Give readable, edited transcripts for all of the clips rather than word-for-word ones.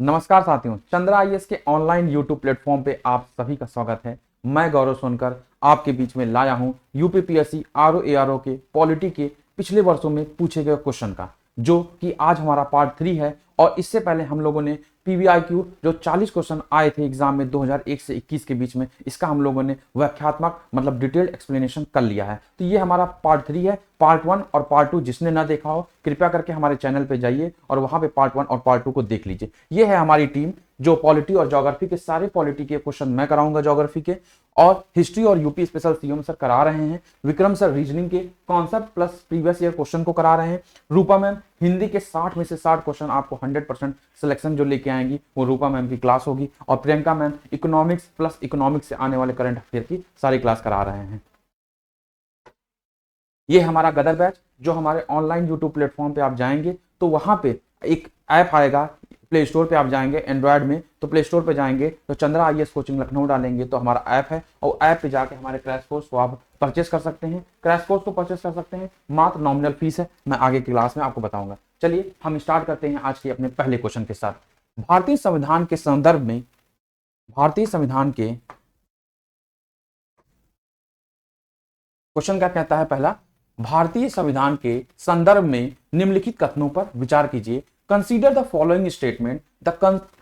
नमस्कार साथियों, चंद्रा आईएएस के ऑनलाइन यूट्यूब प्लेटफॉर्म पे आप सभी का स्वागत है। मैं गौरव सोनकर आपके बीच में लाया हूं यूपीपीएससी आरओ एआरओ के पॉलिटी के पिछले वर्षों में पूछे गए क्वेश्चन का, जो कि आज हमारा पार्ट 3 है। और इससे पहले हम लोगों ने पीवीआईक्यू जो 40 क्वेश्चन आए थे एग्जाम में 2001 से 21 के बीच में, इसका हम लोगों ने व्याख्यात्मक मतलब डिटेल्ड एक्सप्लेनेशन कर लिया है। तो ये हमारा पार्ट 3 है। पार्ट 1 और पार्ट 2 जिसने ना देखा हो कृपया करके हमारे चैनल पे जाइए और वहां पे पार्ट 1 और पार्ट 2 को देख लीजिए। ये है हमारी टीम जो पॉलिटी और ज्योग्राफी के सारे पॉलिटी के क्वेश्चन मैं कराऊंगा ज्योग्राफी के, और हिस्ट्री और यूपी स्पेशल सीएम सर करा रहे हैं। विक्रम सर रीजनिंग के concept plus previous year question को करा रहे हैं। रूपा मैम हिंदी के 60 में से 60 क्वेश्चन आपको 100% सिलेक्शन जो लेके आएंगी वो रूपा मैम की क्लास होगी। और Priyanka ma'am economics plus economics से आने वाले करंट अफेयर की सारी क्लास करा रहे हैं। ये हमारा गदर बैच जो हमारे ऑनलाइन यूट्यूब प्लेटफॉर्म पे आप जाएंगे तो वहां पे एक ऐप आएगा। प्ले स्टोर पे आप जाएंगे एंड्रॉयड में, तो प्ले स्टोर पे जाएंगे तो चंद्रा आईएएस कोचिंग लखनऊ डालेंगे तो हमारा ऐप है, और ऐप पे जाके हमारे क्रैश कोर्स को आप परचेस कर सकते हैं। क्रैश कोर्स को परचेस कर सकते हैं, मात्र नॉमिनल फीस है, मैं आगे की क्लास में आपको बताऊंगा। चलिए हम स्टार्ट करते हैं आज के अपने पहले क्वेश्चन के साथ। भारतीय संविधान के संदर्भ में भारतीय संविधान के क्वेश्चन क्या कहता है पहला, भारतीय संविधान के संदर्भ में निम्नलिखित कथनों पर विचार कीजिए। Consider the following statement the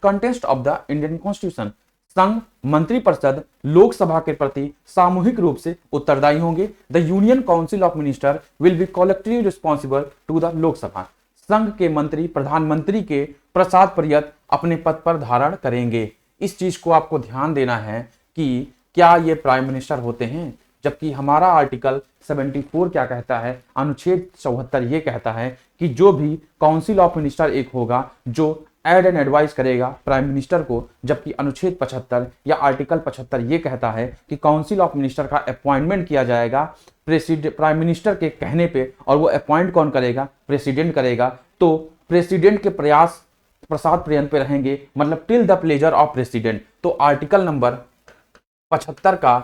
content of the Indian constitution. संघ मंत्रिपरिषद लोकसभा के प्रति सामूहिक रूप से उत्तरदायी होंगे। The union council of minister will be collectively responsible to the Lok Sabha. संघ के मंत्री प्रधानमंत्री के प्रसाद पर्यंत अपने पद पर धारण करेंगे। इस चीज को आपको ध्यान देना है कि क्या ये प्राइम मिनिस्टर होते हैं, जबकि हमारा आर्टिकल 74 क्या कहता है, अनुच्छेद 74 ये कहता है कि जो भी काउंसिल ऑफ मिनिस्टर एक होगा जो एड एंड एडवाइस करेगा प्राइम मिनिस्टर को, जबकि अनुच्छेद 75 या आर्टिकल 75 ये कहता है कि काउंसिल ऑफ मिनिस्टर का अपॉइंटमेंट किया जाएगा प्राइम मिनिस्टर के कहने पे, और वो अपॉइंट कौन करेगा, प्रेसिडेंट करेगा। तो प्रेसिडेंट के प्रयास प्रसाद पर्यंत पे रहेंगे, मतलब till the pleasure of president. तो आर्टिकल नंबर 75 का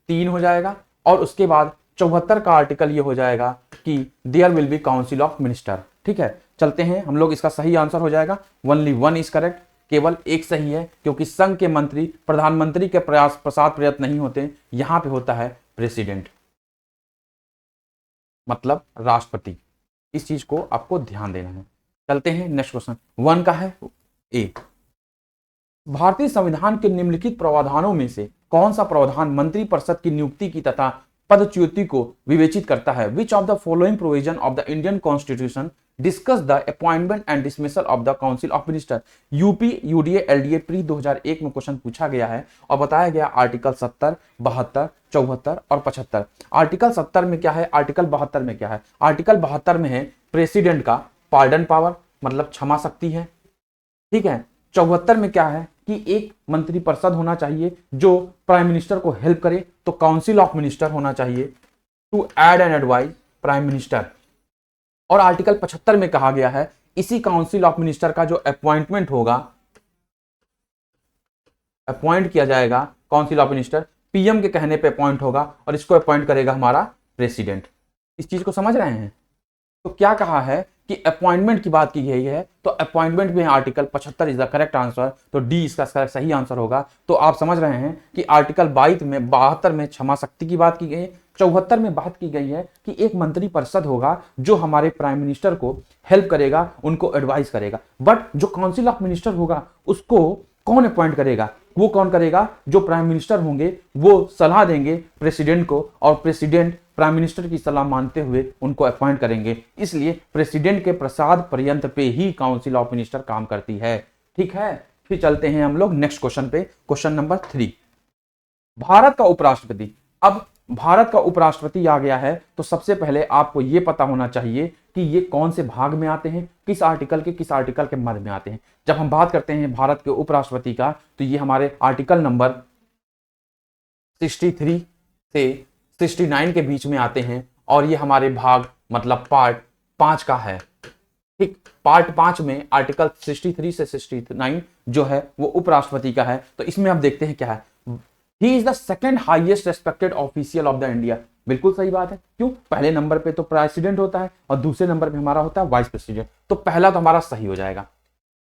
3 हो जाएगा, और उसके बाद 74 का आर्टिकल ये हो जाएगा कि there will be council of minister. ठीक है, चलते हैं हम लोग। इसका सही आंसर हो जाएगा ओनली 1 इज करेक्ट, केवल एक सही है, क्योंकि संघ के मंत्री प्रधानमंत्री के प्रयास प्रसाद पर्यंत नहीं होते, यहां पे होता है प्रेसिडेंट, मतलब राष्ट्रपति। इस चीज को आपको ध्यान देना है। चलते हैं नेक्स्ट क्वेश्चन। 1 का है ए, भारतीय संविधान के निम्नलिखित प्रावधानों में से कौन सा प्रावधान मंत्रिपरिषद की नियुक्ति की तथा पदच्युति को विवेचित करता है। Which of the following provision of the Indian constitution discuss the appointment and dismissal of the council of minister. UP UDA LDA pre 2001 में क्वेश्चन पूछा गया है और बताया गया आर्टिकल 70, 72, 74 और 75। आर्टिकल 70 में क्या है, आर्टिकल 72 में क्या है। आर्टिकल 72 में है प्रेसिडेंट का पार्डन पावर, मतलब क्षमा शक्ति है। ठीक है, 74 में क्या है कि एक मंत्रिपरिषद होना चाहिए जो प्राइम मिनिस्टर को हेल्प करे, तो काउंसिल ऑफ मिनिस्टर होना चाहिए to aid and advise prime minister. और आर्टिकल 75 में कहा गया है इसी काउंसिल ऑफ मिनिस्टर का जो अपॉइंटमेंट होगा, अपॉइंट किया जाएगा काउंसिल ऑफ मिनिस्टर, पीएम के कहने पे अपॉइंट होगा, और इसको अपॉइंट करेगा हमारा प्रेसिडेंट। इस चीज को समझ रहे हैं। तो क्या कहा है कि अपॉइंटमेंट की बात की गई है, तो अपॉइंटमेंट में article 75 is the correct answer, तो डी इसका सही आंसर होगा। तो आप समझ रहे हैं कि आर्टिकल 22 में 72 में क्षमा शक्ति की बात की गई है, 74 में बात की गई है कि एक मंत्री परिषद होगा जो हमारे प्राइम मिनिस्टर को हेल्प करेगा, उनको एडवाइस करेगा। बट जो काउंसिल ऑफ मिनिस्टर होगा उसको कौन अपॉइंट करेगा, वो कौन करेगा, जो प्राइम मिनिस्टर होंगे वो सलाह देंगे प्रेसिडेंट को, और प्रेसिडेंट प्राइम मिनिस्टर की सलाह मानते हुए उनको अपॉइंट करेंगे। इसलिए प्रेसिडेंट के प्रसाद पर्यंत पे ही काउंसिल ऑफ मिनिस्टर काम करती है। ठीक है, फिर चलते हैं हम लोग नेक्स्ट क्वेश्चन पे, क्वेश्चन नंबर 3। भारत का उपराष्ट्रपति। अब भारत का उपराष्ट्रपति आ गया है तो सबसे पहले आपको यह पता होना चाहिए कि ये कौन से भाग में आते हैं, किस आर्टिकल के मध्य में आते हैं। जब हम बात करते हैं भारत के उपराष्ट्रपति का, तो ये हमारे आर्टिकल नंबर 63 से 69 के बीच में आते हैं, और ये हमारे भाग मतलब पार्ट 5 का है। ठीक, पार्ट 5 में आर्टिकल 63 से 69 जो है वो उपराष्ट्रपति का है। तो इसमें आप देखते हैं क्या है, he is the second highest respected official of the India. बिल्कुल सही बात है, क्यों, पहले नंबर पे तो प्रेसिडेंट होता है और दूसरे नंबर पे हमारा होता है वाइस प्रेसिडेंट, तो पहला तो हमारा सही हो जाएगा।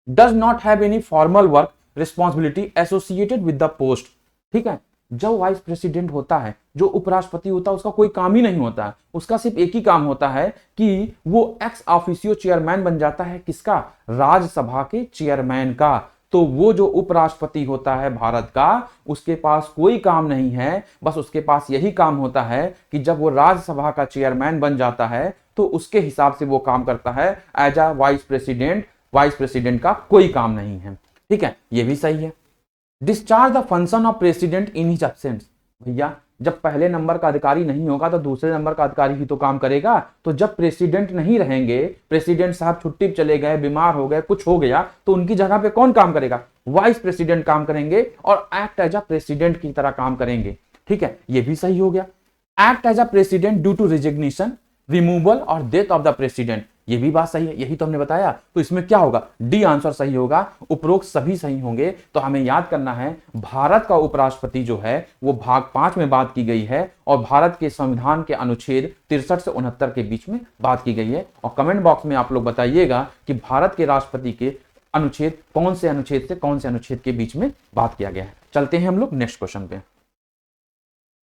Does not have any formal work responsibility associated with the post. ठीक है, जो वाइस प्रेसिडेंट होता है, जो उपराष्ट्रपति होता है, उसका कोई काम ही नहीं होता है, उसका सिर्फ एक ही काम होता है कि वो एक्स ऑफिशियो चेयरमैन बन जाता है। किसका? राज्यसभा के चेयरमैन का। तो वो जो उपराष्ट्रपति होता है भारत का, उसके पास कोई काम नहीं है, बस उसके पास यही काम होता है कि जब वो राज्यसभा का चेयरमैन बन जाता है तो उसके हिसाब से वो काम करता है as a vice president. Vice president का कोई काम नहीं है। ठीक है, ये भी सही है। Discharge the function of president in his absence. भैया जब पहले नंबर का अधिकारी नहीं होगा तो दूसरे नंबर का अधिकारी ही तो काम करेगा। तो जब प्रेसिडेंट नहीं रहेंगे, प्रेसिडेंट साहब छुट्टी पे चले गए, बीमार हो गए, कुछ हो गया, तो उनकी जगह पे कौन काम करेगा? वाइस प्रेसिडेंट काम करेंगे और एक्ट एज अ प्रेसिडेंट की तरह काम करेंगे। ठीक है, ये भी सही हो गया। Act as a president due to resignation, removal और डेथ ऑफ द प्रेसिडेंट, ये भी बात सही है, यही तो हमने बताया। तो इसमें क्या होगा? डी आंसर सही होगा। उपरोक्त सभी सही होंगे। तो हमें याद करना है भारत का उपराष्ट्रपति जो है वो भाग 5 में बात की गई है और भारत के संविधान के अनुच्छेद 63 से 69 के बीच में बात की गई है। और कमेंट बॉक्स में आप लोग बताइएगा कि भारत के राष्ट्रपति के अनुच्छेद कौन से अनुच्छेद से कौन से अनुच्छेद के बीच में बात किया गया है। चलते हैं हम लोग नेक्स्ट क्वेश्चन पे।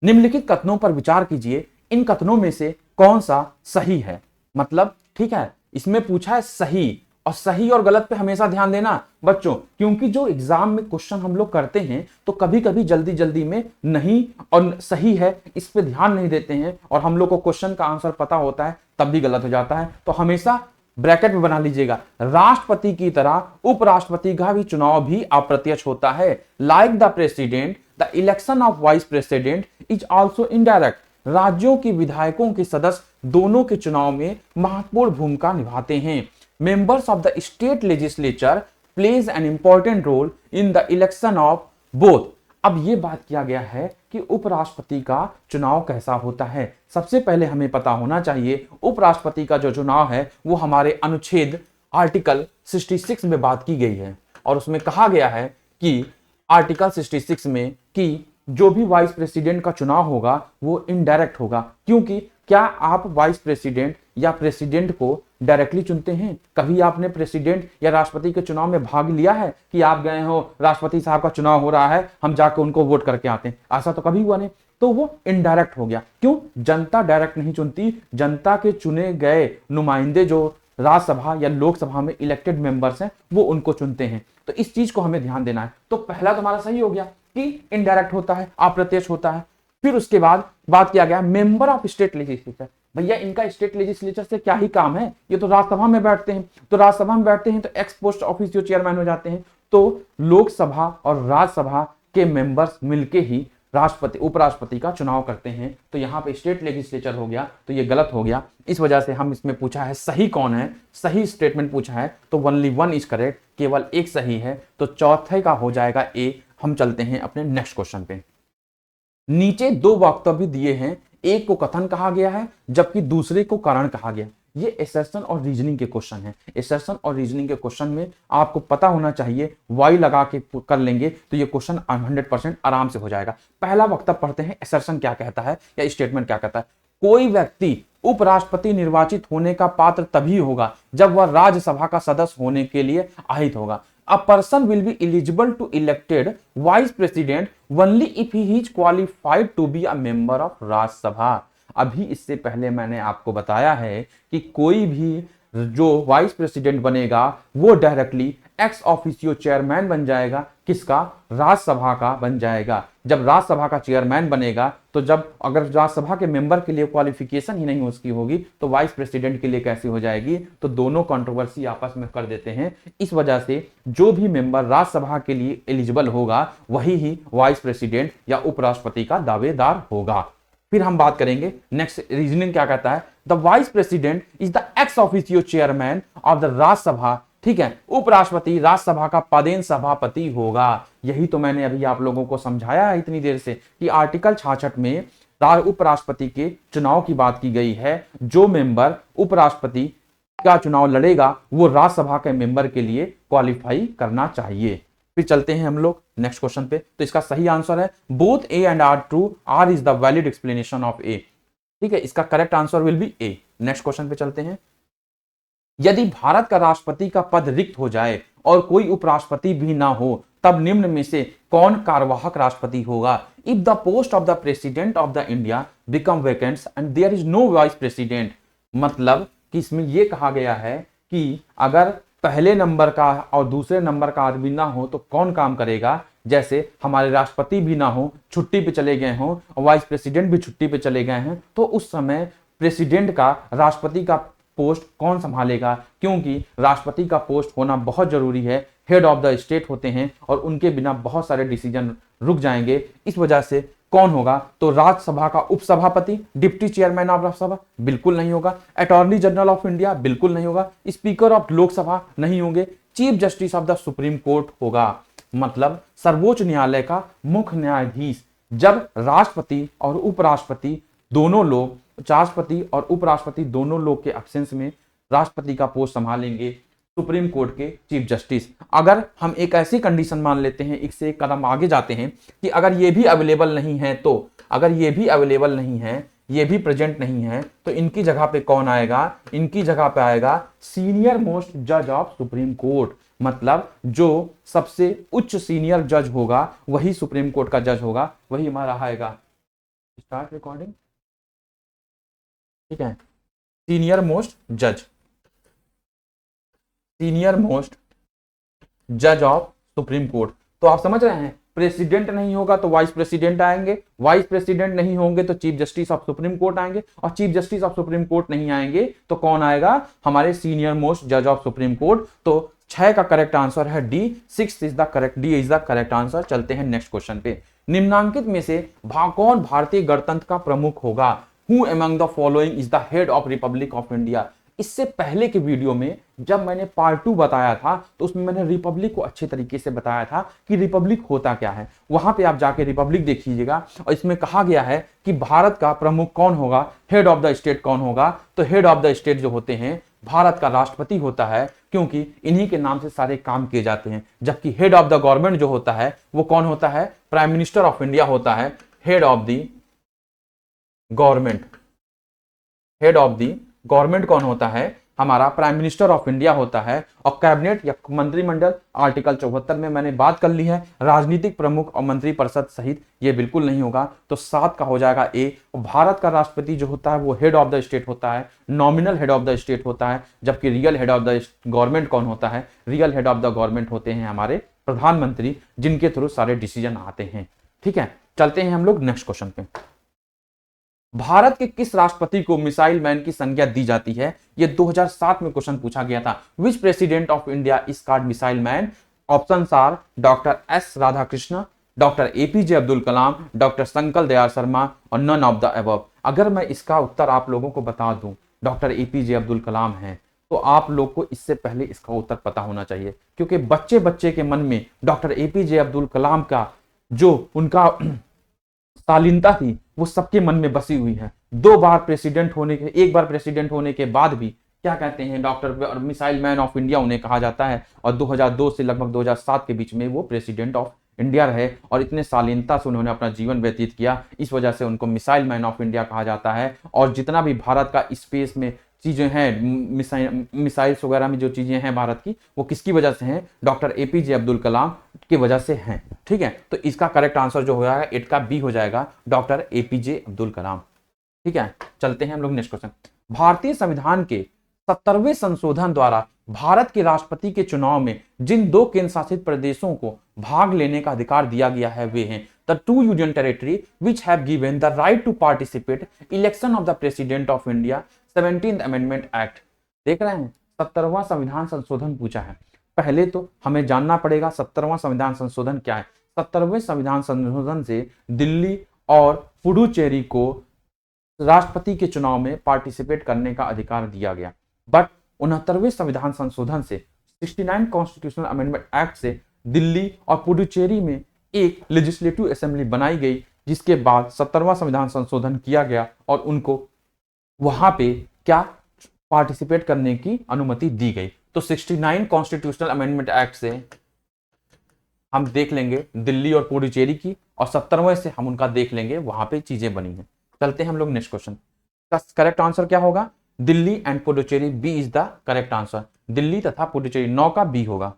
निम्नलिखित कथनों पर विचार कीजिए, इन कथनों में से कौन सा सही है? मतलब ठीक है, इसमें पूछा है सही, और सही और गलत पे हमेशा ध्यान देना बच्चों, क्योंकि जो एग्जाम में क्वेश्चन हम लोग करते हैं तो कभी कभी जल्दी जल्दी में नहीं और सही है इस पे ध्यान नहीं देते हैं और हम लोग को क्वेश्चन का आंसर पता होता है तब भी गलत हो जाता है। तो हमेशा ब्रैकेट में बना लीजिएगा, राष्ट्रपति की तरह उपराष्ट्रपति का भी चुनाव भी अप्रत्यक्ष होता है। Like the president, the election of vice president is also indirect. राज्यों के विधायकों के सदस्य दोनों के चुनाव में महत्वपूर्ण भूमिका निभाते हैं। Members of the state legislature plays an important role in the election of both. अब यह बात किया गया है कि उपराष्ट्रपति का चुनाव कैसा होता है। सबसे पहले हमें पता होना चाहिए उपराष्ट्रपति का जो चुनाव है वो हमारे अनुच्छेद आर्टिकल 66 में बात की गई है और उसमें कहा गया है कि आर्टिकल 66 में कि जो भी वाइस प्रेसिडेंट का चुनाव होगा वो इनडायरेक्ट होगा। क्योंकि क्या आप वाइस प्रेसिडेंट या प्रेसिडेंट को डायरेक्टली चुनते हैं? कभी आपने प्रेसिडेंट या राष्ट्रपति के चुनाव में भाग लिया है कि आप गए हो, राष्ट्रपति साहब का चुनाव हो रहा है, हम जाकर उनको वोट करके आते हैं? ऐसा तो कभी हुआ नहीं। तो वो इनडायरेक्ट हो गया। क्यों? जनता डायरेक्ट नहीं चुनती, जनता के चुने गए नुमाइंदे जो राज्यसभा या लोकसभा में इलेक्टेड मेंबर्स हैं वो उनको चुनते हैं। तो इस चीज को हमें ध्यान देना है। तो पहला तुम्हारा सही हो गया कि इनडायरेक्ट होता है, अप्रत्यक्ष होता है। फिर उसके बाद बात किया गया मेंबर ऑफ स्टेट लेजिस्लेचर। भैया इनका स्टेट लेजिस्लेचर से क्या ही काम है? ये तो राज्यसभा में बैठते हैं, तो राज्यसभा में बैठते हैं तो एक्स पोस्ट ऑफिसियो चेयरमैन हो जाते हैं। तो लोकसभा और राज्यसभा के मेंबर्स मिलके ही राष्ट्रपति उपराष्ट्रपति का चुनाव करते हैं। तो यहाँ पे स्टेट लेजिस्लेचर हो गया, तो ये गलत हो गया। इस वजह से हम इसमें पूछा है सही कौन है, सही स्टेटमेंट पूछा है तो ओनली वन इज करेक्ट, केवल एक सही है। तो चौथे का हो जाएगा ए। हम चलते हैं अपने नेक्स्ट क्वेश्चन पे। नीचे दो वक्तव्य दिए हैं, एक को कथन कहा गया है जबकि दूसरे को कारण कहा गया। ये एसर्शन और रीजनिंग के क्वेश्चन है। एसर्शन और रीजनिंग के क्वेश्चन में आपको पता होना चाहिए, वाई लगा के कर लेंगे तो ये क्वेश्चन 100% आराम से हो जाएगा। पहला वक्तव्य पढ़ते हैं, एसर्शन क्या कहता है या स्टेटमेंट क्या कहता है। कोई व्यक्ति उपराष्ट्रपति निर्वाचित होने का पात्र तभी होगा जब वह राज्यसभा का सदस्य होने के लिए अहित होगा। A person will be eligible to elected vice president only if he is qualified to be a member of राज्य सभा। अभी इससे पहले मैंने आपको बताया है कि कोई भी जो वाइस प्रेसिडेंट बनेगा वो डायरेक्टली एक्स ऑफिसियो चेयरमैन बन जाएगा। किसका? राज्यसभा का बन जाएगा। जब राज्यसभा का चेयरमैन बनेगा तो जब अगर राज्यसभा के मेंबर के लिए क्वालिफिकेशन ही नहीं उसकी होगी तो वाइस प्रेसिडेंट के लिए कैसी हो जाएगी? तो दोनों कंट्रोवर्सी आपस में कर देते हैं। इस वजह से जो भी मेंबर राज्यसभा के लिए एलिजिबल होगा वही ही वाइस प्रेसिडेंट या उपराष्ट्रपति का दावेदार होगा। फिर हम बात करेंगे नेक्स्ट रीजनिंग क्या कहता है। The vice president is the ex officio chairman of the Rajya Sabha. ठीक है, उपराष्ट्रपति राज्यसभा का पदेन सभापति होगा। यही तो मैंने अभी आप लोगों को समझाया है इतनी देर से कि आर्टिकल 66 में उपराष्ट्रपति के चुनाव की बात की गई है। जो मेंबर उपराष्ट्रपति का चुनाव लड़ेगा वो राज्यसभा के मेंबर के लिए क्वालिफाई करना चाहिए। फिर चलते हैं हम लोग नेक्स्ट क्वेश्चन पे। तो इसका सही आंसर है both A and R true, R is the valid explanation of A. ठीक है, इसका correct answer will be A. Next question पे चलते हैं। यदि भारत का राष्ट्रपति का पद रिक्त हो जाए और कोई उपराष्ट्रपति भी ना हो, तब निम्न में से कौन कार्यवाहक राष्ट्रपति होगा? If the post of the president of the India become vacant and there is no vice president, मतलब कि इसमें यह कहा गया है कि अगर पहले नंबर का और दूसरे नंबर का आदमी ना हो तो कौन काम करेगा? जैसे हमारे राष्ट्रपति भी ना हो, छुट्टी पे चले गए हों, और वाइस प्रेसिडेंट भी छुट्टी पे चले गए हैं, तो उस समय प्रेसिडेंट का, राष्ट्रपति का पोस्ट कौन संभालेगा? क्योंकि राष्ट्रपति का पोस्ट होना बहुत जरूरी है, हेड ऑफ द स्टेट होते हैं और उनके बिना बहुत सारे डिसीजन रुक जाएंगे। इस वजह से कौन होगा? तो राज्यसभा का उपसभापति, डिप्टी चेयरमैन ऑफ राज्यसभा, बिल्कुल नहीं होगा। अटॉर्नी जनरल ऑफ इंडिया, बिल्कुल नहीं होगा। स्पीकर ऑफ लोकसभा नहीं होंगे। Chief justice of the supreme court होगा, मतलब सर्वोच्च न्यायालय का मुख्य न्यायाधीश। जब राष्ट्रपति और उपराष्ट्रपति दोनों लोग, राष्ट्रपति और उपराष्ट्रपति दोनों लोग के एब्सेंस में राष्ट्रपति का पोस्ट संभालेंगे सुप्रीम कोर्ट के चीफ जस्टिस। अगर हम एक ऐसी कंडीशन मान लेते हैं, इससे एक कदम आगे जाते हैं कि अगर ये भी अवेलेबल नहीं है, तो अगर ये भी अवेलेबल नहीं है, ये भी प्रेजेंट नहीं है, तो इनकी जगह पे कौन आएगा? इनकी जगह पे आएगा सीनियर मोस्ट जज ऑफ सुप्रीम कोर्ट, मतलब जो सबसे उच्च सीनियर जज होगा वही सुप्रीम कोर्ट का जज होगा, वही हमारा आएगा। स्टार्ट रिकॉर्डिंग, ठीक है। सीनियर मोस्ट जज, सीनियर मोस्ट जज ऑफ सुप्रीम कोर्ट। तो आप समझ रहे हैं, प्रेसिडेंट नहीं होगा तो वाइस प्रेसिडेंट आएंगे, वाइस प्रेसिडेंट नहीं होंगे तो chief justice of supreme court आएंगे, और chief justice of supreme court नहीं आएंगे तो कौन आएगा? हमारे सीनियर मोस्ट जज ऑफ सुप्रीम कोर्ट। तो 6 का करेक्ट आंसर है D, 6 is the correct, D is the correct answer. चलते हैं नेक्स्ट क्वेश्चन पे। निम्नांकित में से कौन भारतीय गणतंत्र का प्रमुख होगा? Who among the following is the head of Republic of India? इससे पहले के वीडियो में जब मैंने पार्ट 2 बताया था तो उसमें मैंने रिपब्लिक को अच्छे तरीके से बताया था कि रिपब्लिक होता क्या है। वहां पे आप जाके रिपब्लिक देखिएगा, और इसमें कहा गया है कि भारत का प्रमुख कौन होगा, हेड ऑफ द स्टेट कौन होगा? तो हेड ऑफ द स्टेट जो होते हैं, भारत का राष्ट्रपति होता है, क्योंकि इन्हीं के नाम से सारे काम किए जाते हैं। जबकि हेड ऑफ द गवर्नमेंट जो होता है वो कौन होता है? प्राइम मिनिस्टर ऑफ इंडिया होता है head of the government. Head of the government कौन होता है? हमारा प्राइम मिनिस्टर ऑफ इंडिया होता है। और कैबिनेट या मंत्रिमंडल आर्टिकल 74 में मैंने बात कर ली है, राजनीतिक प्रमुख और मंत्रिपरिषद सहित ये बिल्कुल नहीं होगा। तो 7 का हो जाएगा ए। भारत का राष्ट्रपति जो होता है वो हेड ऑफ द स्टेट होता है, nominal head of the state होता है। जबकि real head of the government कौन होता है? Real head of the government होते हैं हमारे प्रधानमंत्री, जिनके थ्रू सारे डिसीजन आते हैं। ठीक है, चलते हैं हम लोग नेक्स्ट क्वेश्चन पे। भारत के किस राष्ट्रपति को मिसाइल मैन की संज्ञा दी जाती है? यह 2007 में क्वेश्चन पूछा गया था। Which president of India is called missile man? Options are doctor S Radhakrishna, doctor APJ Abdul Kalam, doctor Shankar Dayal Sharma और नन ऑफ द अबव। अगर मैं इसका उत्तर आप लोगों को बता दूं डॉक्टर एपीजे अब्दुल कलाम हैं, तो आप लोग को इससे पहले इसका उत्तर पता होना चाहिए, क्योंकि बच्चे बच्चे के मन में डॉक्टर एपीजे अब्दुल कलाम का जो उनका शालीनता थी वो सबके मन में बसी हुई है। 2 बार प्रेसिडेंट होने के, 1 बार प्रेसिडेंट होने के बाद भी क्या कहते हैं, डॉक्टर और मिसाइल मैन ऑफ इंडिया उन्हें कहा जाता है। और 2002 से लगभग 2007 के बीच में वो प्रेसिडेंट ऑफ इंडिया रहे और इतने शालीनता से उन्होंने अपना जीवन व्यतीत किया, इस वजह से उनको मिसाइल मैन ऑफ इंडिया कहा जाता है। और जितना भी भारत का स्पेस में चीजें हैं, मिसाइल्स वगैरह में जो चीजें हैं भारत की, वो किसकी वजह से हैं? डॉक्टर एपीजे अब्दुल कलाम की वजह से हैं। ठीक है, तो इसका करेक्ट आंसर जो हो जाएगा 8 का बी हो जाएगा, डॉक्टर एपीजे अब्दुल कलाम। ठीक है, चलते हैं हम लोग नेक्स्ट क्वेश्चन। भारतीय संविधान के 70वें संशोधन द्वारा भारत के राष्ट्रपति के चुनाव में जिन 2 केंद्र शासित प्रदेशों को भाग लेने का अधिकार दिया गया है वे हैं the 2 union territory which have given the right to participate election of the president of India 17th amendment act. देख रहे हैं, 70वां संविधान संशोधन पूछा है। पहले तो हमें जानना पड़ेगा 70वां संविधान संशोधन क्या है। 70वें संविधान संशोधन से दिल्ली और पुडुचेरी को राष्ट्रपति के चुनाव में पार्टिसिपेट करने का अधिकार दिया गया। बट 69वें संविधान संशोधन से 69 कॉन्स्टिट्यूशनल अमेंडमेंट एक्ट से दिल्ली और पुडुचेरी में एक लेजिस्लेटिव असेंबली बनाई गई, जिसके बाद 70वां संविधान संशोधन किया गया और उनको वहां पे क्या पार्टिसिपेट करने की अनुमति दी गई। तो 69 कॉन्स्टिट्यूशनल अमेंडमेंट एक्ट से हम देख लेंगे दिल्ली और पुडुचेरी की, और 70वें से हम उनका देख लेंगे वहां पे चीजें बनी हैं। चलते हैं हम लोग नेक्स्ट क्वेश्चन। करेक्ट आंसर क्या होगा? Delhi and Puducherry, B is the correct answer. Delhi तथा पुडुचेरी, 9 का बी होगा।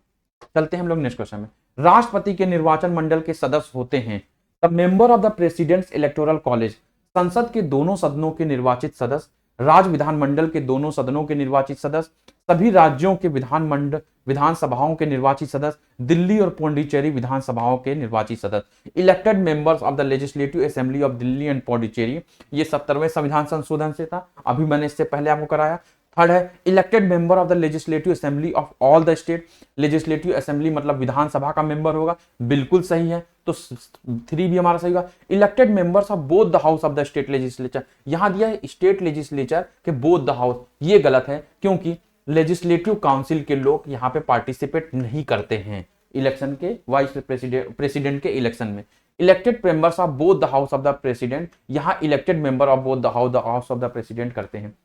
चलते हैं हम लोग नेक्स्ट क्वेश्चन में। राष्ट्रपति के निर्वाचन मंडल के सदस्य होते हैं the member of the president's electoral college, संसद के दोनों सदनों के निर्वाचित सदस्य, राज्य विधानमंडल के दोनों सदनों के निर्वाचित सदस्य, सभी राज्यों के विधानसभाओं के निर्वाचित सदस्य, दिल्ली और पौंडीचेरी विधानसभाओं के निर्वाचित सदस्य। Elected members of the legislative assembly of Delhi and Pondicherry, ये 70वें संविधान संशोधन से था, अभी मैंने इससे पहले आपको कराया। थर्ड है elected member of the legislative assembly of all the state, legislative assembly मतलब विधानसभा का मेंबर होगा, बिल्कुल सही है, तो 3 भी हमारा सही होगा। Elected members of both the house of the state legislature, यहां दिया है स्टेट लेजिस्लेचर के बोथ द हाउस, ये गलत है क्योंकि लेजिस्लेटिव काउंसिल के लोग यहाँ पे पार्टिसिपेट नहीं करते हैं इलेक्शन के, वाइस प्रेसिडेंट के इलेक्शन में। Elected members of both the house of the president, यहाँ elected member of both the house of the president करते हैं,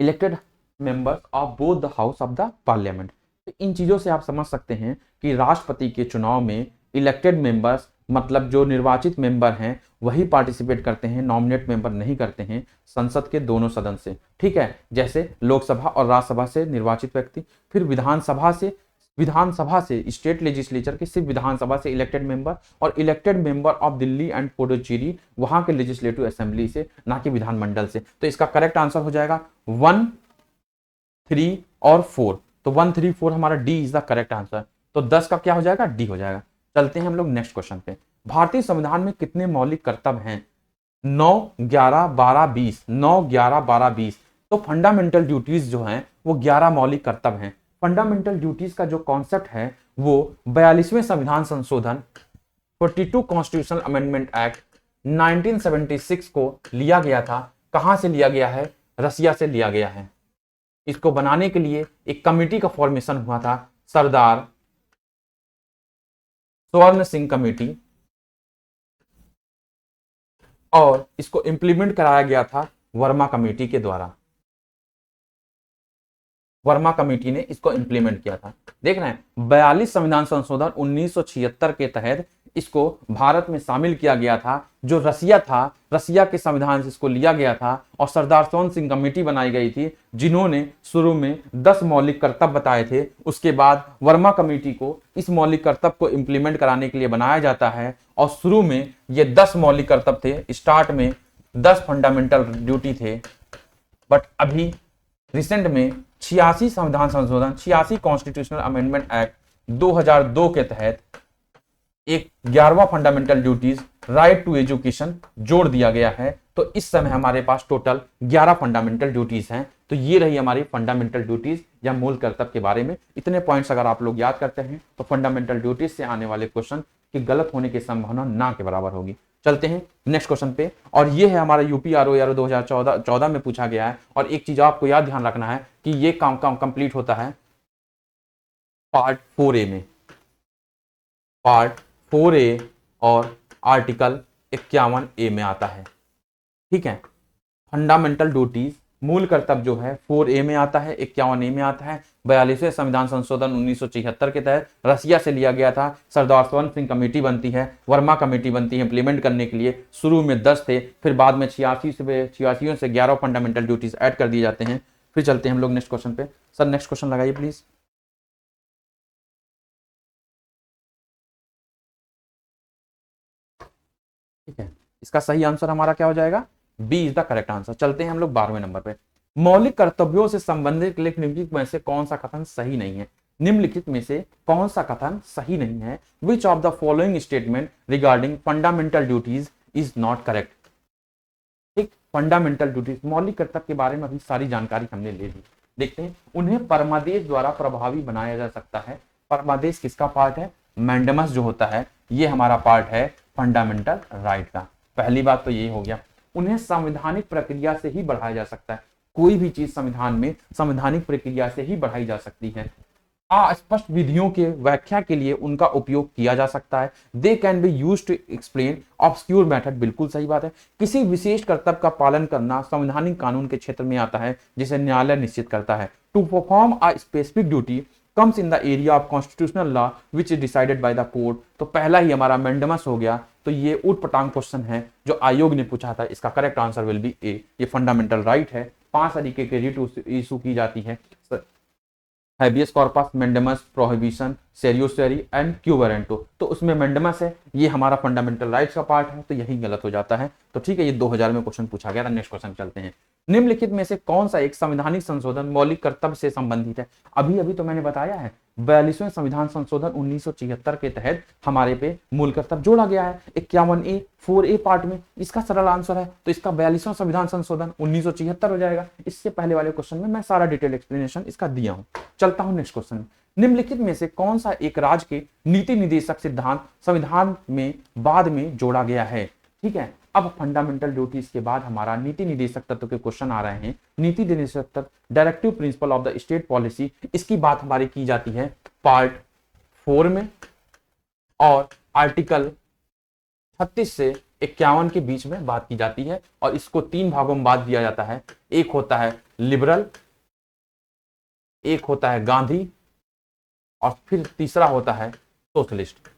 elected members of both the house of the parliament. तो इन चीजों से आप समझ सकते हैं कि राष्ट्रपति के चुनाव में इलेक्टेड मेंबर्स मतलब जो निर्वाचित मेंबर हैं वही पार्टिसिपेट करते हैं, नॉमिनेट मेंबर नहीं करते हैं संसद के दोनों सदन से, ठीक है। जैसे लोकसभा और राज्यसभा से निर्वाचित व्यक्ति, फिर विधानसभा से स्टेट लेजिस्लेचर के सिर्फ विधानसभा से इलेक्टेड मेंबर, और elected member of Delhi and Puducherry वहां के लेजिस्लेटिव असेंबली से, ना कि विधानमंडल से। तो इसका करेक्ट आंसर हो जाएगा 1, 3 और 4। तो 1, 3, 4 हमारा D is the correct answer. तो 10 का क्या हो जाएगा, डी हो जाएगा। चलते हैं हम लोग नेक्स्ट क्वेश्चन पे। भारतीय संविधान में कितने मौलिक कर्तव्य हैं? 9, 11, 12, 20। 9, 11, 12, 20। तो फंडामेंटल ड्यूटीज जो हैं वो 11 मौलिक कर्तव्य हैं। फंडामेंटल ड्यूटीज का जो कॉन्सेप्ट है वो 42वें संविधान संशोधन 42 कॉन्स्टिट्यूशनल अमेंडमेंट एक्ट 1976 को लिया गया था। कहां से लिया गया है? रसिया से लिया गया है। इसको बनाने के लिए एक कमेटी का फॉर्मेशन हुआ था, सरदार स्वर्ण सिंह कमेटी, और इसको इंप्लीमेंट कराया गया था वर्मा कमेटी के द्वारा। वर्मा कमेटी ने इसको इंप्लीमेंट किया था। देख रहे हैं 42 संविधान संशोधन 1976 के तहत इसको भारत में शामिल किया गया था। जो रसिया था, रसिया के संविधान से इसको लिया गया था और सरदार स्वर्ण सिंह कमेटी बनाई गई थी जिन्होंने शुरू में 10 मौलिक कर्तव्य बताए थे। उसके बाद वर्मा कमेटी को इस मौलिक कर्तव्य को इंप्लीमेंट कराने के लिए बनाया जाता है और शुरू में ये 10 मौलिक कर्तव्य थे, स्टार्ट में 10 फंडामेंटल ड्यूटी थे, बट अभी रिसेंट में 86 संविधान संशोधन 86 कॉन्स्टिट्यूशनल अमेंडमेंट एक्ट 2002 के तहत एक 11वां fundamental duties right to education जोड़ दिया गया है। तो इस समय हमारे पास टोटल 11 फंडामेंटल ड्यूटीज हैं। तो ये रही हमारी फंडामेंटल ड्यूटीज या मूल कर्तव्य के बारे में। इतने पॉइंट्स अगर आप लोग याद करते हैं तो फंडामेंटल ड्यूटीज से आने वाले क्वेश्चन की गलत होने की संभावना ना के बराबर होगी। चलते हैं नेक्स्ट क्वेश्चन पे, और ये है हमारा यूपी आरओ 2014 में पूछा गया है। और एक चीज आपको याद ध्यान रखना है कि ये काम कंप्लीट होता है पार्ट 4A में, पार्ट 4A और आर्टिकल 51A में आता है, ठीक है। फंडामेंटल ड्यूटीज मूल कर्तव्य जो है 4A में आता है, 51A में आता है। 42वें संविधान संशोधन 1976 के तहत रसिया से लिया गया था। सरदार स्वर्ण सिंह कमेटी बनती है, वर्मा कमेटी बनती है इंप्लीमेंट करने के लिए। शुरू में 10 थे, फिर बाद में 86 से 11 फंडामेंटल ड्यूटीज ऐड कर दिए जाते हैं। फिर चलते हैं हम लोग नेक्स्ट क्वेश्चन पे। सर नेक्स्ट क्वेश्चन लगाइए प्लीज। ठीक है, इसका सही आंसर हमारा क्या हो जाएगा? B is the correct answer. चलते हैं हम लोग 12वें नंबर पे। मौलिक कर्तव्यों से संबंधित निम्नलिखित में से कौन सा कथन सही नहीं है? निम्नलिखित में से कौन सा कथन सही नहीं है? Which of the following statement regarding fundamental duties is not correct? ठीक, फंडामेंटल ड्यूटीज मौलिक कर्तव्य के बारे में अभी सारी जानकारी हमने ले ली। देखते हैं, उन्हें परमादेश द्वारा प्रभावी बनाया जा सकता है। परमादेश किसका पार्ट है? मैंडेमस जो होता है ये हमारा पार्ट है फंडामेंटल राइट का। पहली बात तो ये हो गया। उन्हें संवैधानिक प्रक्रिया से ही बढ़ाया जा सकता है। कोई भी चीज संविधान में संवैधानिक प्रक्रिया से ही बढ़ाई जा सकती है। अस्पष्ट विधियों के व्याख्या के लिए उनका उपयोग किया जा सकता है। They can be used to explain obscure method, बिल्कुल सही बात है। किसी विशेष कर्तव्य का पालन करना संवैधानिक कानून के क्षेत्र में आता है जिसे न्यायालय निश्चित करता है। To perform a specific duty comes in the area of constitutional law which is decided by the court। तो पहला ही हमारा मैंडेमस हो गया। तो ये ऊट पटांग क्वेश्चन है जो आयोग ने पूछा था। इसका करेक्ट आंसर विल बी ए। ये फंडामेंटल राइट है। 5 तरीके के रिट इशू की जाती है, habeas corpus, mandamus, prohibition, certiorari and quo warranto. तो उसमें मेंडमस है, ये हमारा फंडामेंटल राइट्स का पार्ट है, तो यही गलत हो जाता है। तो ठीक है, ये 2000 में क्वेश्चन पूछा गया था। नेक्स्ट क्वेश्चन चलते हैं। निम्नलिखित में से कौन सा एक संवैधानिक संशोधन मौलिक कर्तव्य से संबंधित है? अभी अभी तो मैंने बताया है, 42वें संविधान संशोधन 1976 के तहत हमारे पे मूल कर्तव्य जोड़ा गया है 51A 4A पार्ट में। इसका सरल आंसर है, तो इसका 42वां संविधान संशोधन 1976 हो जाएगा। इससे पहले वाले क्वेश्चन में मैं सारा डिटेल एक्सप्लेनेशन इसका दिया हूं। चलता हूं नेक्स्ट क्वेश्चन। निम्नलिखित में से कौन सा एक राज्य के नीति निर्देशक सिद्धांत संविधान में बाद में जोड़ा गया है? ठीक है, अब फंडामेंटल ड्यूटीज के बाद हमारा नीति निर्देशक तत्व के क्वेश्चन आ रहे हैं। नीति निर्देशक तत्व directive principle of the state policy, इसकी बात हमारी की जाती है पार्ट 4 में, और आर्टिकल 36 से 51 के बीच में बात की जाती है, और इसको 3 भागों में बांट दिया जाता है। एक होता है लिबरल, एक होता है गांधी, और फिर तीसरा होता है सोशलिस्ट।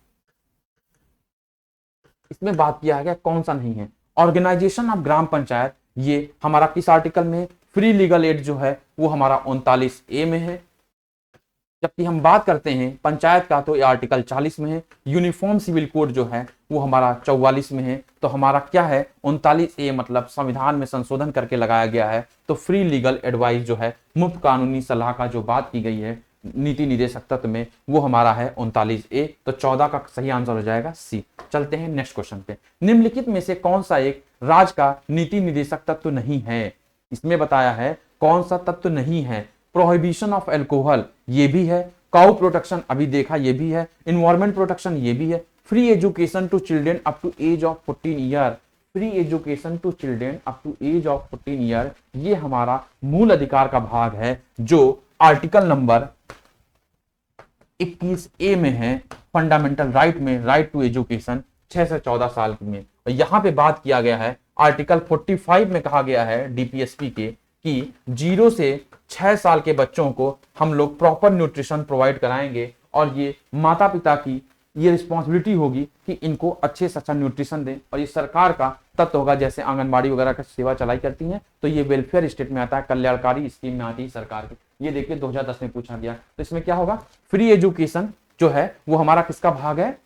इसमें बात किया गया कौन सा नहीं है। ऑर्गेनाइजेशन ऑफ ग्राम पंचायत, ये हमारा किस आर्टिकल में? फ्री लीगल एड जो है वो हमारा 39A में है। जबकि हम बात करते हैं पंचायत का, तो ये आर्टिकल 40 में है। यूनिफॉर्म सिविल कोड जो है वो हमारा 44 में है। तो हमारा क्या है? 39A मतलब संविधान में संशोधन करके लगाया गया है। तो फ्री लीगल एडवाइस जो है, मुफ्त कानूनी सलाह का जो बात की गई है नीति निर्देशक तत्व में, वो हमारा है 39A। तो 14 का सही आंसर हो जाएगा C। चलते हैं नेक्स्ट क्वेश्चन पे। निम्नलिखित में से कौन सा एक राज्य का नीति निर्देशक तत्व नहीं है? इसमें बताया है कौन सा तत्व नहीं है। प्रोहिबिशन ऑफ एल्कोहल, ये भी है। काउ प्रोटेक्शन अभी देखा, ये भी है। इन्वायरमेंट प्रोटेक्शन, ये भी है। Free education to children up to age of 14 year, free education to children up to age of 14 year, ये हमारा मूल अधिकार का भाग है, जो आर्टिकल नंबर 21A में है। फंडामेंटल राइट में, राइट टू एजुकेशन 6 से 14 साल में। और यहां पे बात किया गया है आर्टिकल 45 में कहा गया है डीपीएसपी के कि 0 से 6 साल के बच्चों को हम लोग प्रॉपर न्यूट्रिशन प्रोवाइड कराएंगे, और ये माता पिता की ये रिस्पॉन्सिबिलिटी होगी कि इनको अच्छे से अच्छा न्यूट्रिशन दें। और ये सरकार का तत्व होगा, जैसे आंगनबाड़ी वगैरह का सेवा चलाई करती हैं, तो ये वेलफेयर स्टेट में आता है, कल्याणकारी स्कीम में आती है सरकार की। ये देखिए 2010 में पूछा गया। तो इसमें क्या होगा? फ्री एजुकेशन जो है वो हमारा किसका भाग है?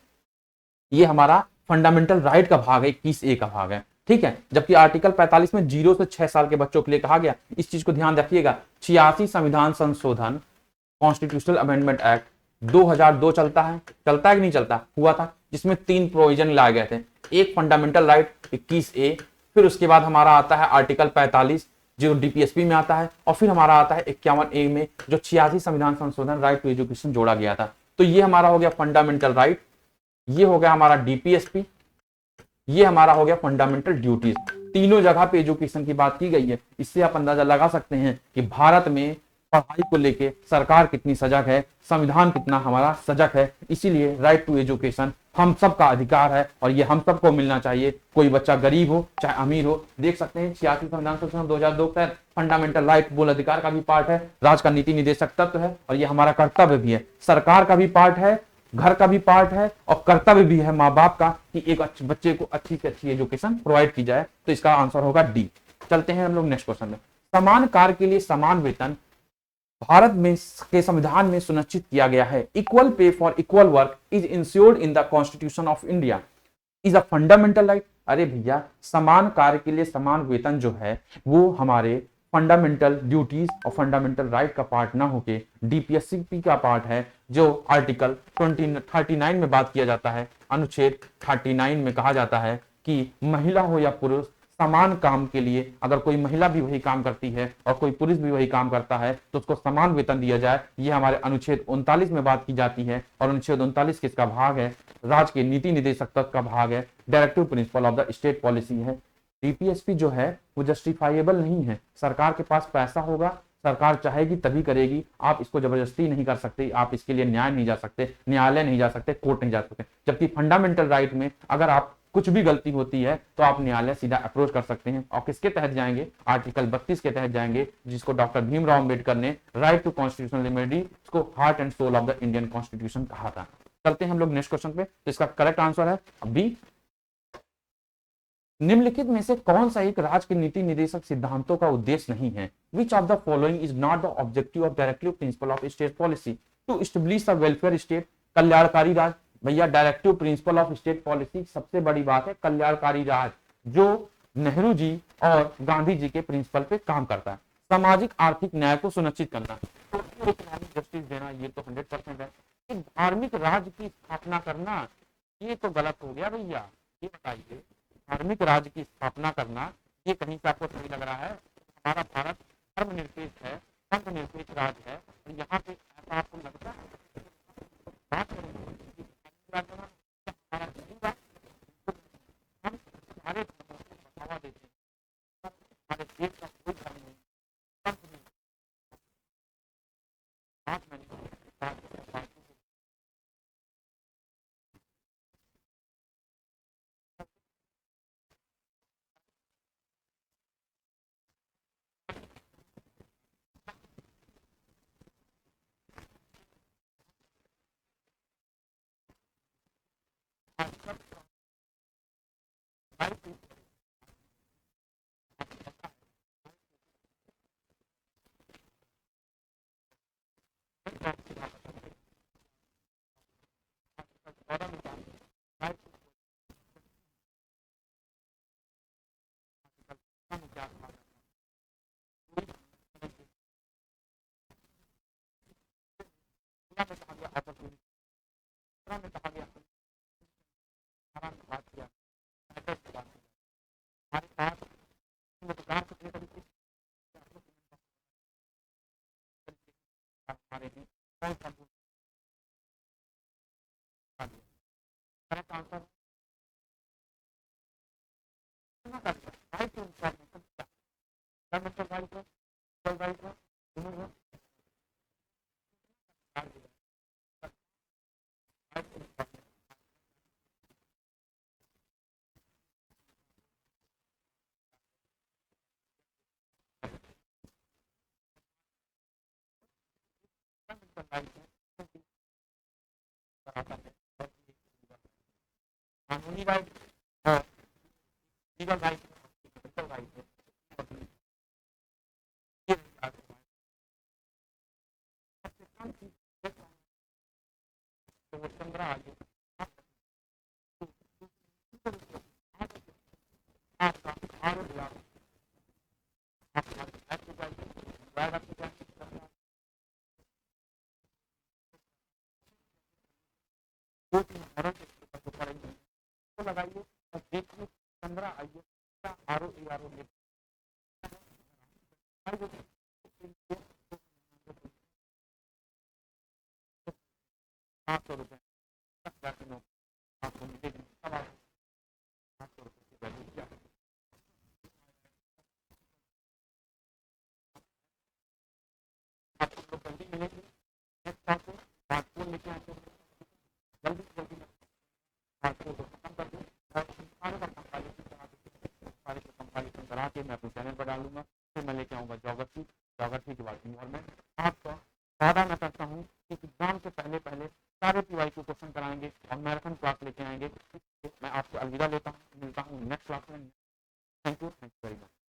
ये हमारा फंडामेंटल राइट का भाग है, 21A का भाग है। ठीक है, जबकि आर्टिकल 45 में 0 से 6 साल के बच्चों के लिए कहा गया। इस चीज को ध्यान रखिएगा। 86 संविधान संशोधन कॉन्स्टिट्यूशनल अमेंडमेंट एक्ट 2002 चलता है कि नहीं चलता? हुआ था, जिसमें 3 प्रोविजन लाए गए थे। एक फंडामेंटल राइट 21A, फिर उसके बाद हमारा आता है आर्टिकल 45 जो डीपीएसपी में आता है, और फिर हमारा आता है 51A में जो 86 संविधान संशोधन राइट टू एजुकेशन जोड़ा गया था। तो ये हमारा हो गया फंडामेंटल राइट, ये हो गया हमारा डीपीएसपी, ये हमारा हो गया फंडामेंटल ड्यूटीज। तीनों जगह पे एजुकेशन की बात की गई है। इससे आप अंदाजा लगा सकते हैं कि भारत में पढ़ाई को लेके सरकार कितनी सजग है, संविधान कितना हमारा सजग है। इसीलिए राइट टू एजुकेशन हम सबका अधिकार है, और ये हम सबको मिलना चाहिए। कोई बच्चा गरीब हो चाहे अमीर हो। देख सकते हैं 86 संविधान संशोधन 2002 के तहत फंडामेंटल राइट मूल अधिकार का भी पार्ट है, राज्य का नीति निर्देशक तत्व है, और ये हमारा कर्तव्य भी है। सरकार का भी पार्ट है, घर का भी पार्ट है, और कर्तव्य भी है माँ बाप का कि एक अच्छे बच्चे को अच्छी से अच्छी एजुकेशन प्रोवाइड की जाए। तो इसका आंसर होगा डी। चलते हैं हम लोग नेक्स्ट क्वेश्चन में। समान कार्य के लिए समान वेतन भारत में के संविधान में सुनिश्चित किया गया है। Equal pay for equal work is insured in the constitution of India is a fundamental right. अरे भैया, समान कार्य के लिए समान वेतन जो है वो हमारे फंडामेंटल ड्यूटीज और फंडामेंटल राइट का पार्ट ना होके डीपीएसपी का पार्ट है, जो आर्टिकल 39 में बात किया जाता है। अनुच्छेद 39 में कहा जाता है कि महिला हो या पुरुष, समान काम के लिए अगर कोई महिला भी वही काम करती है और कोई पुरुष भी वही काम करता है तो उसको समान वेतन दिया जाए। ये हमारे अनुच्छेद 39 में बात की जाती है, और अनुच्छेद 39 किसका भाग है? राज्य के नीति निर्देशक तत्व का भाग है, directive principle of the state policy है। डीपीएसपी जो है वो जस्टिफाइएबल नहीं है। सरकार के पास पैसा होगा, सरकार चाहेगी तभी करेगी। आप इसको जबरदस्ती नहीं कर सकते, आप इसके लिए न्याय नहीं जा सकते, न्यायालय नहीं जा सकते, कोर्ट नहीं जा सकते। जबकि फंडामेंटल राइट में अगर आप कुछ भी गलती होती है तो आप न्यायालय सीधा अप्रोच कर सकते हैं। और किसके तहत जाएंगे? आर्टिकल 32 के तहत जाएंगे, जिसको डॉक्टर भीमराव अम्बेडकर ने राइट टू कॉन्स्टिट्यूशनल रेमेडी, इसको heart and soul of the Indian constitution कहा था। चलते हैं हम लोग नेक्स्ट क्वेश्चन पे। तो इसका करेक्ट आंसर है बी। निम्नलिखित में से कौन सा एक राज्य के नीति निर्देशक सिद्धांतों का उद्देश्य नहीं है? Which of the following is not the objective of directive principle of state policy to establish a welfare state. कल्याणकारी राज, भैया directive principle of state policy, सबसे बड़ी बात है कल्याणकारी राज, जो नेहरू जी और गांधी जी के प्रिंसिपल पे काम करता है। सामाजिक आर्थिक न्याय को सुनिश्चित करना, इकोनॉमिक जस्टिस देना, ये तो 100% है। एक धार्मिक राज्य की स्थापना करना, ये तो गलत हो गया भैया। ये बताइए, धार्मिक राज्य की स्थापना करना ये कहीं से आपको सही लग रहा है? हमारा भारत धर्मनिरपेक्ष है, धर्मनिरपेक्ष राज्य है, और यहाँ पे ऐसा आपको लगता है? बात करेंगे हमारा हिंदू राष्ट्र, हम सारे धर्मों को बढ़ावा देते हैं, हमारे देश का कोई धर्म नहीं, पंथ नहीं, बात नहीं, कानूनी राइट है, लीगल राइट है, लीगल राइट है, ये सबसे कम चीज तो वो 15 आगे आपका आरोप लगा, आप ऐसे जाइए, बैग आपके जाइए, दो तीन घरों के ऊपर पड़ेंगे, तो लगाइए और देखिए 15 आइए, क्या आरो ए आरो ले 500 रुपए, 10,000 के नोट आपको मिलेगी, तब आप 500 रुपए की वैल्यू क्या है? आपको लोग जल्दी मिलेंगे, नेक्स्ट आपको पासपोर्ट लेके आते हैं, जल्दी से जल्दी पासपोर्ट को खत्म कर दूँ और सारे का कंपाइलेशन करा दूँ, सारे का कंपाइलेशन करा के मैं अपने चैनल पर डालूंगा, फिर मैं लेके आऊँगा ज्योग्राफी, ज्योग्राफी के बाद इन्वायरमेंट। आपका वादा मैं करता हूँ कि एग्जाम से पहले पहले सारे पीवाईक्यू क्वेश्चन कराएंगे और मैराथन क्लास लेके आएंगे। मैं आपसे अलविदा लेता हूँ, मिलता हूँ नेक्स्ट क्लास में। Thank you very much.